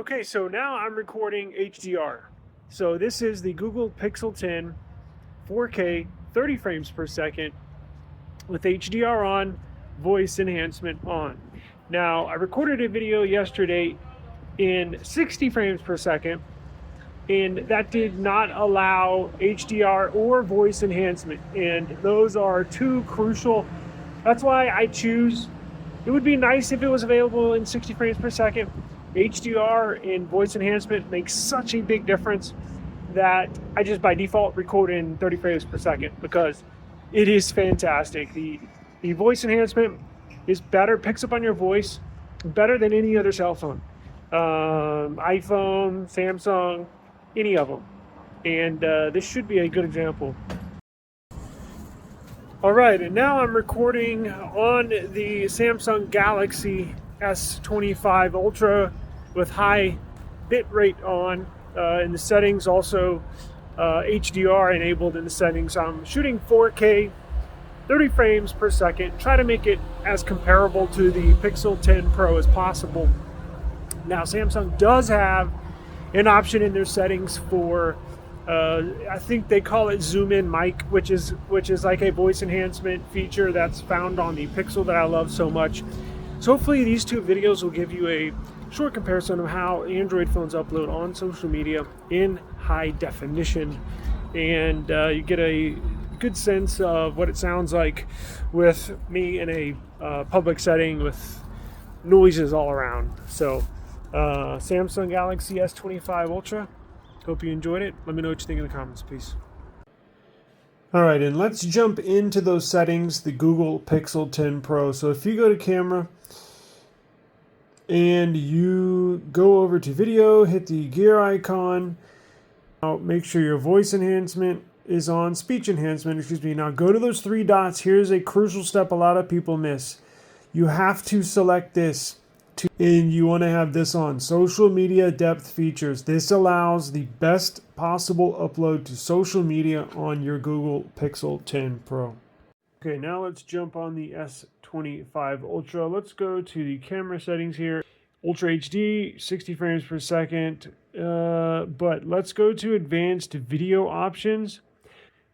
Okay, so now I'm recording HDR. So this is the Google Pixel 10 4K 30 frames per second with HDR on, voice enhancement on. Now, I recorded a video yesterday in 60 frames per second, and that did not allow HDR or voice enhancement. And those are two crucial. That's why I choose. It would be nice if it was available in 60 frames per second. HDR and voice enhancement makes such a big difference that I just by default record in 30 frames per second because it is fantastic. The voice enhancement is better, picks up on your voice better than any other cell phone. iPhone, Samsung, any of them. And this should be a good example. All right, and now I'm recording on the Samsung Galaxy S25 Ultra with high bit rate on in the settings, also HDR enabled in the settings. I'm shooting 4K 30 frames per second, try to make it as comparable to the Pixel 10 Pro as possible. Now, Samsung does have an option in their settings for I think they call it zoom in mic, which is like a voice enhancement feature that's found on the Pixel that I love so much. So hopefully these two videos will give you a short comparison of how Android phones upload on social media in high definition, and you get a good sense of what it sounds like with me in a public setting with noises all around. So Samsung Galaxy S25 Ultra. Hope you enjoyed it. Let me know what you think in the comments. Peace. All right, and let's jump into those settings, the Google Pixel 10 Pro. So if you go to camera and you go over to video, hit the gear icon. Now make sure your voice enhancement is on, speech enhancement, excuse me. Now go to those three dots. Here's a crucial step a lot of people miss. You have to select this. And you want to have this on, social media depth features. This allows the best possible upload to social media on your Google Pixel 10 Pro. Okay, now let's jump on the S25 Ultra. Let's go to the camera settings here. Ultra HD, 60 frames per second. But let's go to advanced video options.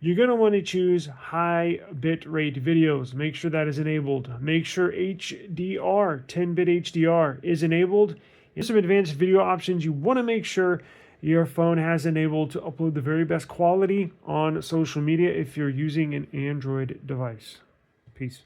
You're going to want to choose high bit rate videos. Make sure that is enabled. Make sure HDR, 10-bit HDR is enabled. In some advanced video options, you want to make sure your phone has enabled to upload the very best quality on social media if you're using an Android device. Peace.